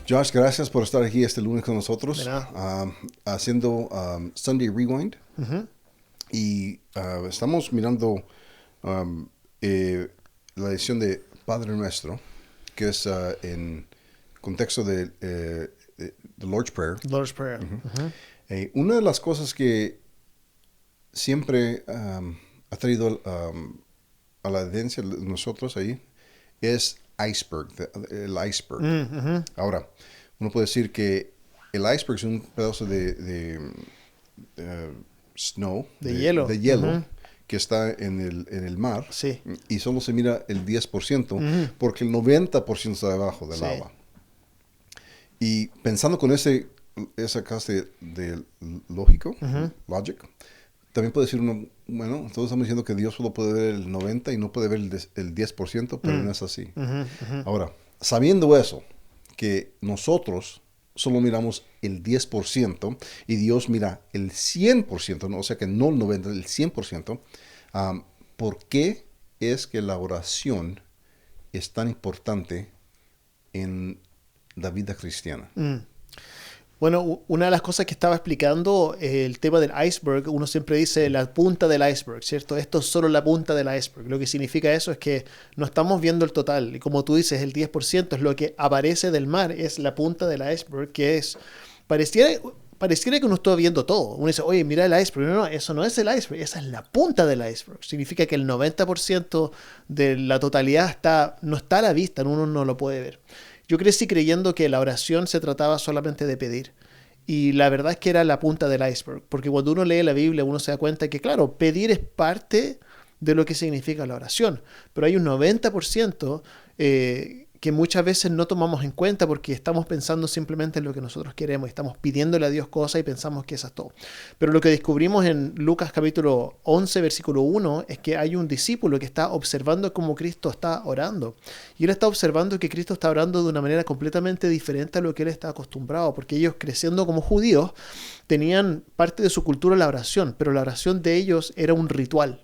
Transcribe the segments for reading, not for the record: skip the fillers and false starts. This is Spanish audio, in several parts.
Josh, gracias por estar aquí este lunes con De nosotros, nada. haciendo Sunday Rewind. Ujú. Y estamos mirando um, la edición de Padre Nuestro, que es en contexto de the Lord's Prayer. Lord's Prayer. Ujú. Una de las cosas que siempre ha traído a la evidencia de nosotros ahí es iceberg, el iceberg. Ujú. Ahora, uno puede decir que el iceberg es un pedazo de snow, De hielo. de hielo, Ujú. que está en el mar Sí. y solo se mira el 10% Ujú. porque el 90% está debajo del Sí. agua. Y pensando con esa clase de lógico, Ujú. logic, también puede decir uno, bueno, todos estamos diciendo que Dios solo puede ver el 90 y no puede ver el 10%, pero Mm. no es así. Ujú. Ujú. Ahora, sabiendo eso, que nosotros solo miramos el 10% y Dios mira el 100%, ¿no? O sea que no el 90%, el 100%, ¿por qué es que la oración es tan importante en la vida cristiana? Mm. Bueno, una de las cosas que estaba explicando, el tema del iceberg, uno siempre dice la punta del iceberg, ¿cierto? Esto es solo la punta del iceberg. Lo que significa eso es que no estamos viendo el total. Y como tú dices, el 10% es lo que aparece del mar, es la punta del iceberg, que es, pareciera, pareciera que uno está viendo todo. Uno dice, oye, mira el iceberg. No, no, eso no es el iceberg, esa es la punta del iceberg. Significa que el 90% de la totalidad no está a la vista, uno no lo puede ver. Yo crecí creyendo que la oración se trataba solamente de pedir. Y la verdad es que era la punta del iceberg, porque cuando uno lee la Biblia uno se da cuenta que, claro, pedir es parte de lo que significa la oración, pero hay un 90% que muchas veces no tomamos en cuenta porque estamos pensando simplemente en lo que nosotros queremos, estamos pidiéndole a Dios cosas y pensamos que eso es todo. Pero lo que descubrimos en Lucas capítulo 11, versículo 1, es que hay un discípulo que está observando cómo Cristo está orando. Y él está observando que Cristo está orando de una manera completamente diferente a lo que él está acostumbrado, porque ellos creciendo como judíos tenían parte de su cultura la oración, pero la oración de ellos era un ritual.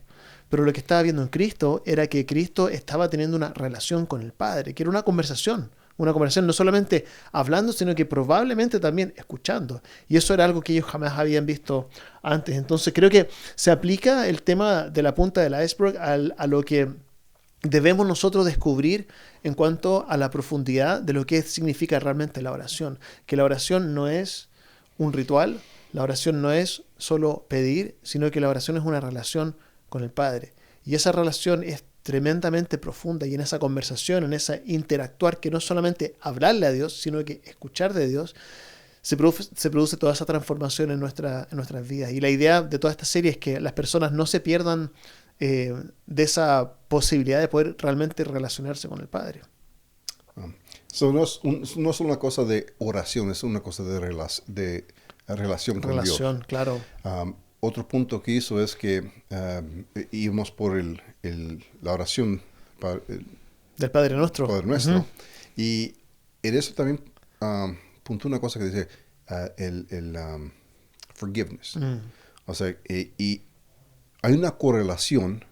Pero lo que estaba viendo en Cristo era que Cristo estaba teniendo una relación con el Padre, que era una conversación no solamente hablando, sino que probablemente también escuchando. Y eso era algo que ellos jamás habían visto antes. Entonces creo que se aplica el tema de la punta del iceberg a lo que debemos nosotros descubrir en cuanto a la profundidad de lo que significa realmente la oración. Que la oración no es un ritual, la oración no es solo pedir, sino que la oración es una relación con el Padre. Y esa relación es tremendamente profunda y en esa conversación, en esa interactuar, que no solamente hablarle a Dios, sino que escuchar de Dios, se produce toda esa transformación en nuestras vidas. Y la idea de toda esta serie es que las personas no se pierdan de esa posibilidad de poder realmente relacionarse con el Padre. Um, no es una cosa de oración, es una cosa de relación con Dios. Relación, claro, Otro punto que hizo es que íbamos por la oración para el del Padre nuestro. Padre Ujú. Nuestro. Y en eso también puntó una cosa que dice forgiveness. Mm. O sea, y hay una correlación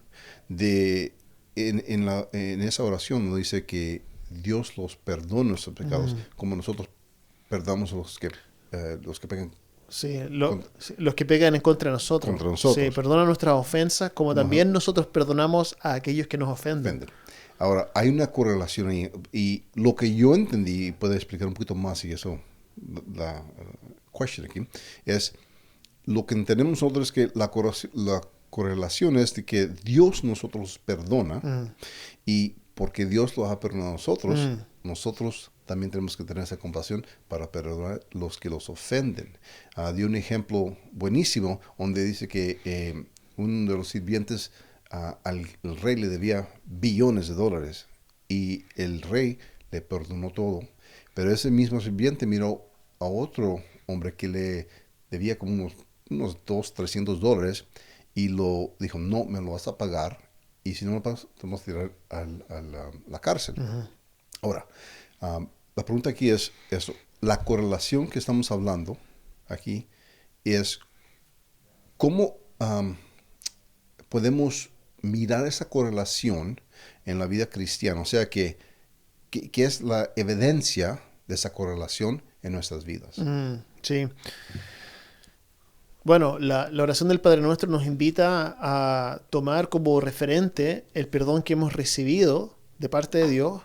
de en esa oración donde dice que Dios los perdona nuestros pecados, Mm. como nosotros perdonamos a los que pecan Sí, con- sí, los que pegan en contra de nosotros. contra Sí, nosotros, perdona nuestras ofensas, como como nos también nosotros perdonamos a aquellos que nos ofenden. ofenden. Ahora, hay una correlación ahí, y lo que yo entendí, y puedo explicar un poquito más, y eso, la question aquí, es lo que entendemos nosotros es que la correlación es de que Dios nosotros perdona, Mm. y porque Dios los ha perdonado a nosotros, Mm. nosotros también tenemos que tener esa compasión para perdonar a los que los ofenden. Dio un ejemplo buenísimo donde dice que uno de los sirvientes al el rey le debía billones de dólares y el rey le perdonó todo. Pero ese mismo sirviente miró a otro hombre que le debía como unos 200, $300 y lo dijo, no, me lo vas a pagar y si no me lo pagas, te vamos a tirar la cárcel. Ujú. Ahora, la pregunta aquí es eso. La correlación que estamos hablando aquí es cómo podemos mirar esa correlación en la vida cristiana. O sea, que es la evidencia de esa correlación en nuestras vidas. Sí. Bueno, la oración del Padre Nuestro nos invita a tomar como referente el perdón que hemos recibido de parte de Dios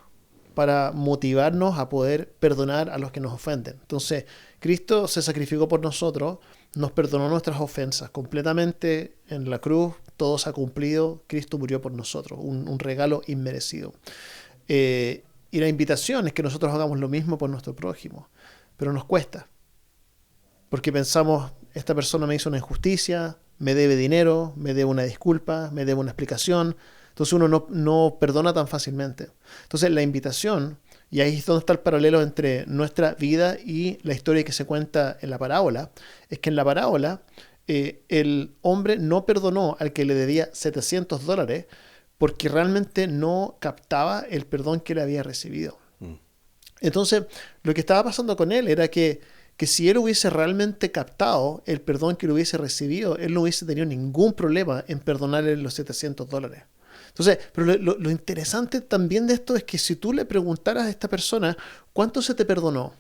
para motivarnos a poder perdonar a los que nos ofenden. Entonces, Cristo se sacrificó por nosotros, nos perdonó nuestras ofensas completamente en la cruz, todo se ha cumplido, Cristo murió por nosotros, un regalo inmerecido. Y la invitación es que nosotros hagamos lo mismo por nuestro prójimo, pero nos cuesta, porque pensamos, esta persona me hizo una injusticia, me debe dinero, me debe una disculpa, me debe una explicación. Entonces uno no perdona tan fácilmente. Entonces la invitación, y ahí es donde está el paralelo entre nuestra vida y la historia que se cuenta en la parábola, es que en la parábola el hombre no perdonó al que le debía $700 porque realmente no captaba el perdón que le había recibido. Entonces lo que estaba pasando con él era que si él hubiese realmente captado el perdón que le hubiese recibido, él no hubiese tenido ningún problema en perdonarle los $700. Entonces, pero lo interesante también de esto es que si tú le preguntaras a esta persona, ¿cuánto se te perdonó?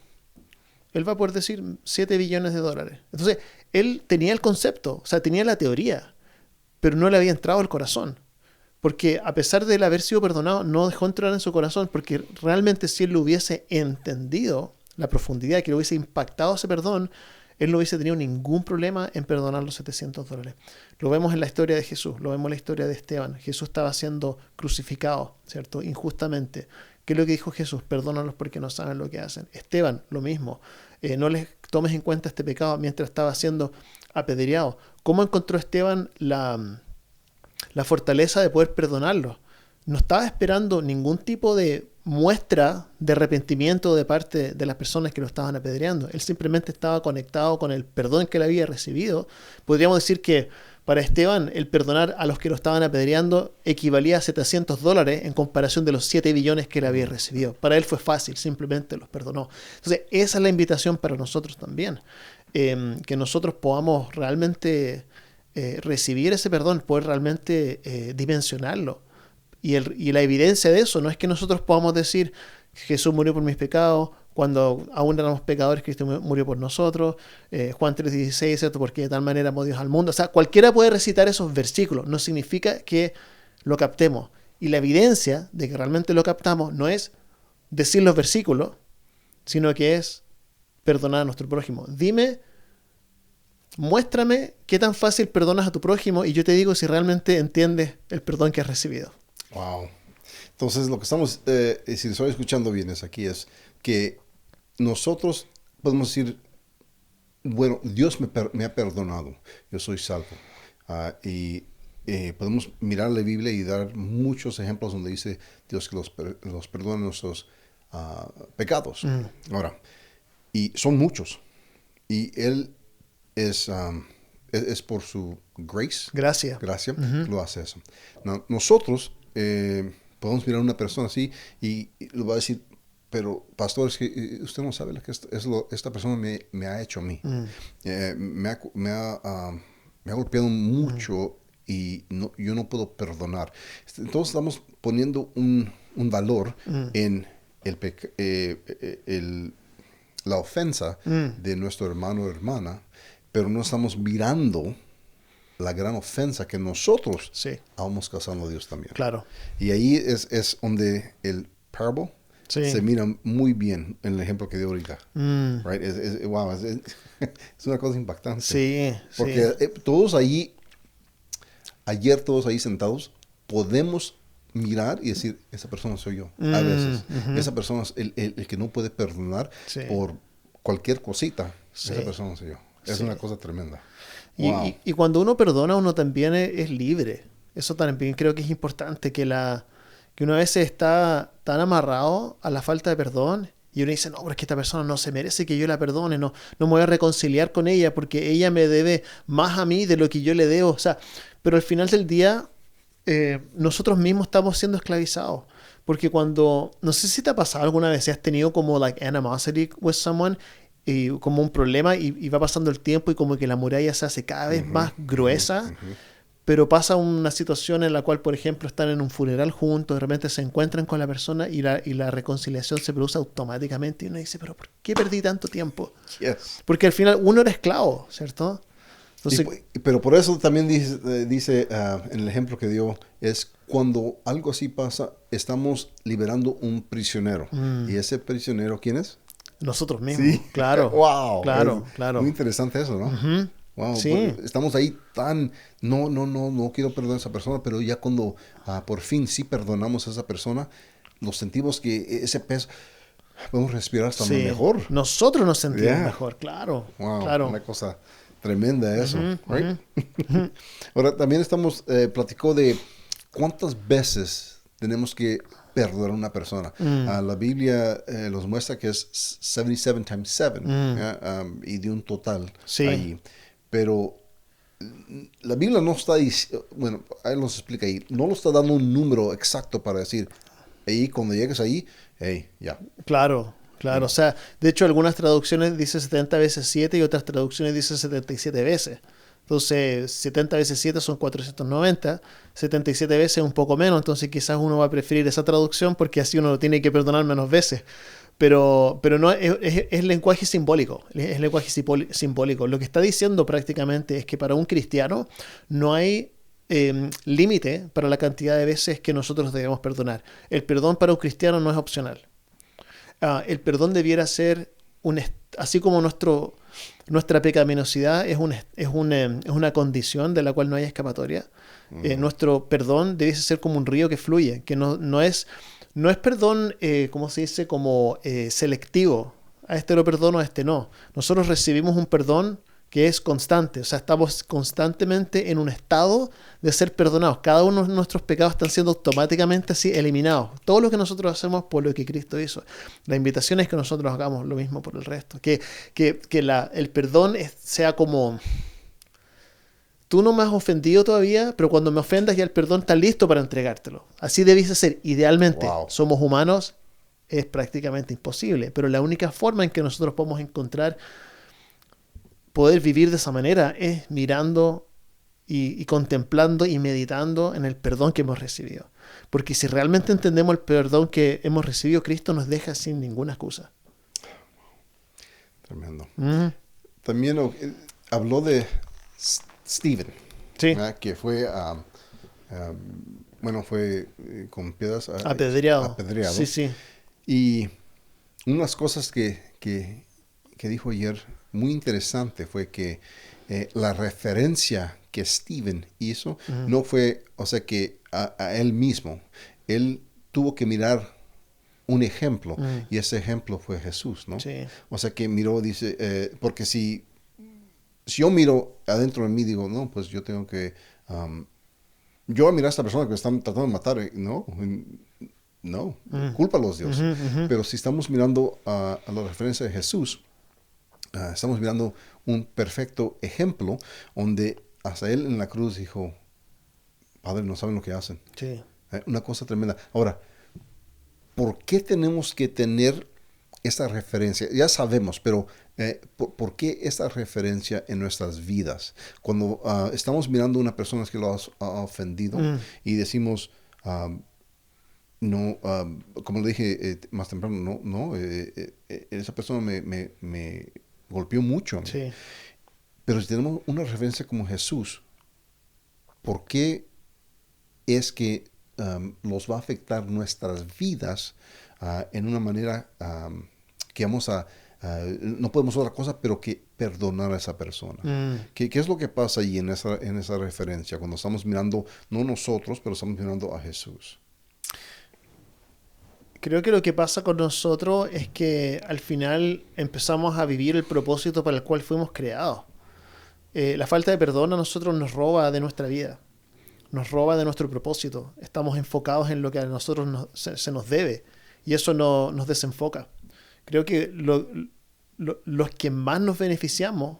Él va a poder decir $7 billones. Entonces, él tenía el concepto, o sea, tenía la teoría, pero no le había entrado al corazón. Porque a pesar de él haber sido perdonado, no dejó entrar en su corazón, porque realmente si él lo hubiese entendido, la profundidad que le hubiese impactado ese perdón, él no hubiese tenido ningún problema en perdonar los $700. Lo vemos en la historia de Jesús, lo vemos en la historia de Esteban. Jesús estaba siendo crucificado, ¿cierto? Injustamente. ¿Qué es lo que dijo Jesús? Perdónalos porque no saben lo que hacen. Esteban, lo mismo. No les tomes en cuenta este pecado mientras estaba siendo apedreado. ¿Cómo encontró Esteban la fortaleza de poder perdonarlos? No estaba esperando ningún tipo de muestra de arrepentimiento de parte de las personas que lo estaban apedreando. Él simplemente estaba conectado con el perdón que él había recibido. Podríamos decir que para Esteban el perdonar a los que lo estaban apedreando equivalía a $700 en comparación de los 7 billones que él había recibido. Para él fue fácil, simplemente los perdonó. Entonces esa es la invitación para nosotros también. Que nosotros podamos realmente recibir ese perdón, poder realmente dimensionarlo. Y la evidencia de eso no es que nosotros podamos decir Jesús murió por mis pecados, cuando aún éramos pecadores Cristo murió por nosotros, Juan 3:16, ¿cierto? Porque de tal manera amó Dios al mundo. O sea, cualquiera puede recitar esos versículos, no significa que lo captemos. Y la evidencia de que realmente lo captamos no es decir los versículos, sino que es perdonar a nuestro prójimo. Muéstrame qué tan fácil perdonas a tu prójimo y yo te digo si realmente entiendes el perdón que has recibido. Wow. Entonces, lo que estamos, si estoy escuchando bien, es que nosotros podemos decir, bueno, Dios me ha perdonado, yo soy salvo. Y podemos mirar la Biblia y dar muchos ejemplos donde dice Dios que los perdona nuestros pecados. Ahora, y son muchos. Y Él es por su gracia lo hace eso. Nosotros podemos mirar a una persona así y le va a decir, pero pastor, es que usted no sabe lo que esta persona me ha hecho a mí. Me ha golpeado mucho y yo no puedo perdonar. Entonces estamos poniendo un valor en la ofensa de nuestro hermano o hermana, pero no estamos mirando la gran ofensa que nosotros vamos causando a Dios también. Claro. Y ahí es donde el parable se mira muy bien en el ejemplo que dio ahorita. Right? Wow, es una cosa impactante. Sí. Porque todos ahí sentados, podemos mirar y decir, esa persona soy yo. A veces. Esa persona es el que no puede perdonar por cualquier cosita. Esa persona soy yo. Es una cosa tremenda. Wow. Y cuando uno perdona, uno también es libre. Eso también creo que es importante, que uno a veces está tan amarrado a la falta de perdón y uno dice, no, pero es que esta persona no se merece que yo la perdone, no me voy a reconciliar con ella porque ella me debe más a mí de lo que yo le debo. O sea, pero al final del día nosotros mismos estamos siendo esclavizados. Porque no sé si te ha pasado alguna vez, si has tenido como animosity with someone y como un problema y va pasando el tiempo y como que la muralla se hace cada vez más gruesa, pero pasa una situación en la cual, por ejemplo, están en un funeral juntos, de repente se encuentran con la persona y la reconciliación se produce automáticamente y uno dice, pero ¿por qué perdí tanto tiempo? Yes. Porque al final uno era esclavo, ¿cierto? Entonces, Pero por eso también dice en el ejemplo que dio, es cuando algo así pasa, estamos liberando un prisionero. ¿Y ese prisionero quién es? nosotros mismos, Sí. claro. Wow. Claro, Es claro. muy interesante eso, ¿no? Ujú. Wow. Sí. Estamos ahí tan, no quiero perdonar a esa persona, pero ya cuando por fin sí perdonamos a esa persona, lo sentimos que ese peso, podemos respirar hasta Sí. mejor. Nosotros nos sentimos Yeah. mejor, claro. Wow, Claro. una cosa tremenda eso, Ujú, right? Ahora, también platicó de cuántas veces tenemos que perdonar a una persona. La Biblia nos muestra que es 77 times 7, ¿ya? Y de un total Sí. ahí. Pero la Biblia no está diciendo, bueno, él nos explica ahí, no lo está dando un número exacto para decir, ahí cuando llegues ahí, hey, ya. Claro, claro. O sea, de hecho, algunas traducciones dice 70 veces 7 y otras traducciones dice 77 veces. Entonces, 70 veces 7 son 490, 77 veces un poco menos, entonces quizás uno va a preferir esa traducción porque así uno lo tiene que perdonar menos veces. Pero no es lenguaje simbólico, es lenguaje simbólico. Lo que está diciendo prácticamente es que para un cristiano no hay límite para la cantidad de veces que nosotros debemos perdonar. El perdón para un cristiano no es opcional. El perdón debiera ser así como nuestra pecaminosidad es una condición de la cual no hay escapatoria. Nuestro perdón debe ser como un río que fluye, que no es perdón, ¿cómo se dice? Como selectivo. A este lo perdono, a este no. Nosotros recibimos un perdón que es constante, o sea, estamos constantemente en un estado de ser perdonados. Cada uno de nuestros pecados están siendo automáticamente así eliminados. Todo lo que nosotros hacemos por lo que Cristo hizo. La invitación es que nosotros hagamos lo mismo por el resto. Que el perdón sea como... Tú no me has ofendido todavía, pero cuando me ofendas ya el perdón está listo para entregártelo. Así debiese ser. Idealmente, Wow. somos humanos, es prácticamente imposible, pero la única forma en que nosotros podemos encontrar poder vivir de esa manera es mirando y contemplando y meditando en el perdón que hemos recibido. Porque si realmente entendemos el perdón que hemos recibido, Cristo nos deja sin ninguna excusa. Tremendo. Mm. También habló de Stephen, Sí. que fue, fue con piedras Apedreado. apedreado. Sí, sí. Y unas cosas que dijo ayer muy interesante fue que la referencia que Stephen hizo no fue, o sea, que a él mismo. Él tuvo que mirar un ejemplo y ese ejemplo fue Jesús, ¿no? Sí. O sea, que miró, dice, porque si yo miro adentro de mí, digo, no, pues yo tengo que... yo voy a mirar a esta persona que me están tratando de matar, no, cúlpalos, Dios. Pero si estamos mirando a la referencia de Jesús, estamos mirando un perfecto ejemplo donde hasta él en la cruz dijo, Padre, no saben lo que hacen. Sí. Una cosa tremenda. Ahora, ¿por qué tenemos que tener esta referencia? Ya sabemos, pero ¿por qué esta referencia en nuestras vidas? Cuando estamos mirando a una persona que lo ha ofendido y decimos, no, como le dije más temprano, esa persona me golpeó mucho. Sí. Pero si tenemos una referencia como Jesús, ¿por qué es que nos va a afectar nuestras vidas en una manera que vamos a, no podemos otra cosa, pero que perdonar a esa persona? ¿Qué es lo que pasa ahí en esa referencia cuando estamos mirando, no nosotros, pero estamos mirando a Jesús? Creo que lo que pasa con nosotros es que al final empezamos a vivir el propósito para el cual fuimos creados. La falta de perdón a nosotros nos roba de nuestra vida, nos roba de nuestro propósito. Estamos enfocados en lo que a nosotros se nos debe y eso nos desenfoca. Creo que los que más nos beneficiamos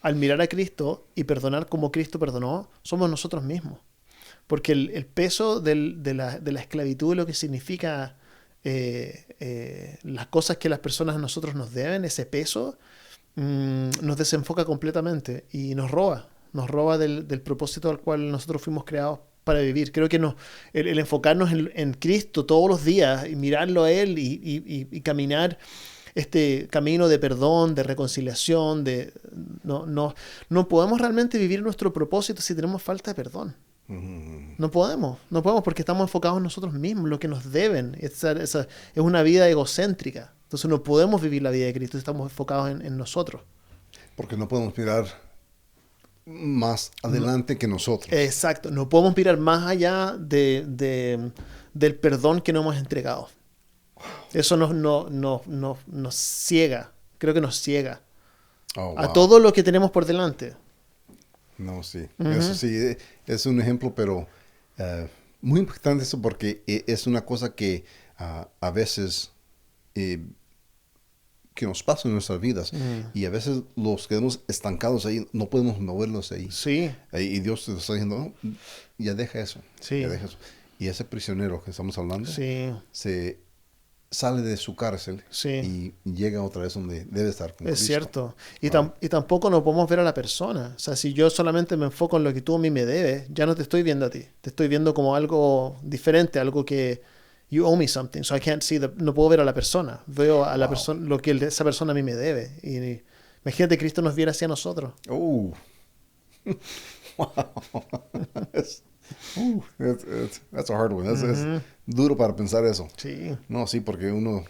al mirar a Cristo y perdonar como Cristo perdonó somos nosotros mismos. Porque el peso de la esclavitud, lo que significa las cosas que las personas a nosotros nos deben, ese peso nos desenfoca completamente y nos roba nos roba del propósito al cual nosotros fuimos creados para vivir. Creo que el enfocarnos en Cristo todos los días y mirarlo a Él y caminar este camino de perdón, de reconciliación, no podemos realmente vivir nuestro propósito si tenemos falta de perdón. No podemos porque estamos enfocados en nosotros mismos, lo que nos deben. Es una vida egocéntrica. Entonces no podemos vivir la vida de Cristo si estamos enfocados en nosotros. Porque no podemos mirar más adelante que nosotros. Exacto, no podemos mirar más allá del perdón que nos hemos entregado. Eso nos ciega, creo que nos ciega a todo lo que tenemos por delante. No, sí, eso sí, es un ejemplo, pero muy importante eso porque es una cosa que a veces que nos pasa en nuestras vidas y a veces los quedamos estancados ahí, no podemos moverlos ahí. Sí. Y Dios te está diciendo, no, ya deja eso, sí. ya deja eso. Y ese prisionero que estamos hablando sí. se sale de su cárcel sí. y llega otra vez donde debe estar con Cristo. Es cierto. Y tampoco no podemos ver a la persona. O sea, si yo solamente me enfoco en lo que tú a mí me debes, ya no te estoy viendo a ti. Te estoy viendo como algo diferente, algo que you owe me something. So I can't see no puedo ver a la persona. Veo a la persona, lo que esa persona a mí me debe. Y imagínate, Cristo nos viera así a nosotros. Oh. Wow. That's a hard one. Es duro para pensar eso. Sí. No, sí, porque uno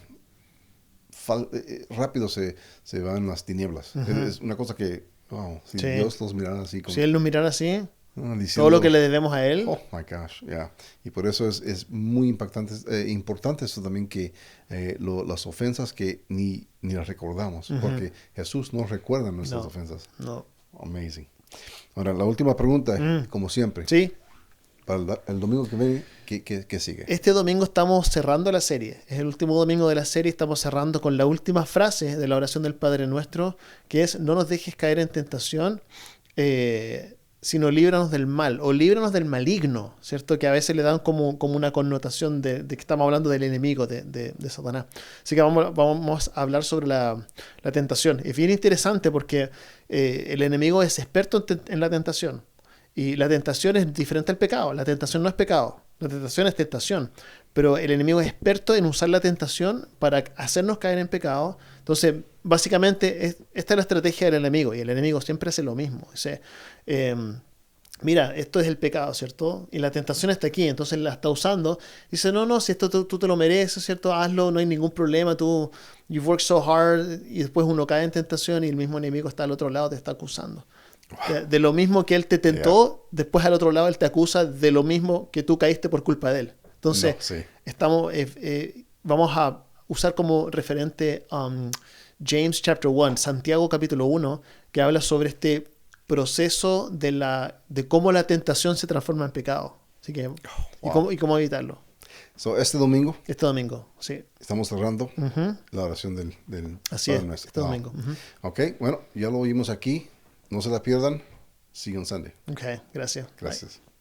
rápido se va en las tinieblas. Es una cosa que, wow, si Dios los mirara así. Como, si Él nos mirara así, diciendo, todo lo que le debemos a Él. Oh, my gosh, yeah. Y por eso es muy importante eso también que las ofensas que ni las recordamos. Porque Jesús no recuerda nuestras ofensas. No. Amazing. Ahora, la última pregunta, como siempre. Sí. Para el domingo que viene, ¿qué sigue? Este domingo estamos cerrando la serie. Es el último domingo de la serie. Estamos cerrando con la última frase de la oración del Padre Nuestro, que es: no nos dejes caer en tentación, sino líbranos del mal, o líbranos del maligno, ¿cierto? Que a veces le dan como una connotación de que estamos hablando del enemigo, de Satanás. Así que vamos a hablar sobre la tentación. Es bien interesante porque el enemigo es experto en la tentación. Y la tentación es diferente al pecado. La tentación no es pecado. La tentación es tentación. Pero el enemigo es experto en usar la tentación para hacernos caer en pecado. Entonces, básicamente, esta es la estrategia del enemigo. Y el enemigo siempre hace lo mismo. Dice, mira, esto es el pecado, ¿cierto? Y la tentación está aquí. Entonces la está usando. Dice, no, si esto tú te lo mereces, ¿cierto? Hazlo, no hay ningún problema. You've worked so hard. Y después uno cae en tentación y el mismo enemigo está al otro lado, te está acusando. De lo mismo que él te tentó, después al otro lado él te acusa de lo mismo que tú caíste por culpa de él. Entonces, vamos a usar como referente James chapter 1, Santiago capítulo 1, que habla sobre este proceso de cómo la tentación se transforma en pecado. Así que, y cómo evitarlo. Este domingo. Este domingo, sí. Estamos cerrando la oración del Así es, este domingo. Ok, bueno, ya lo oímos aquí. No se la pierdan. See you on Sunday. Ok, gracias. Gracias. Bye.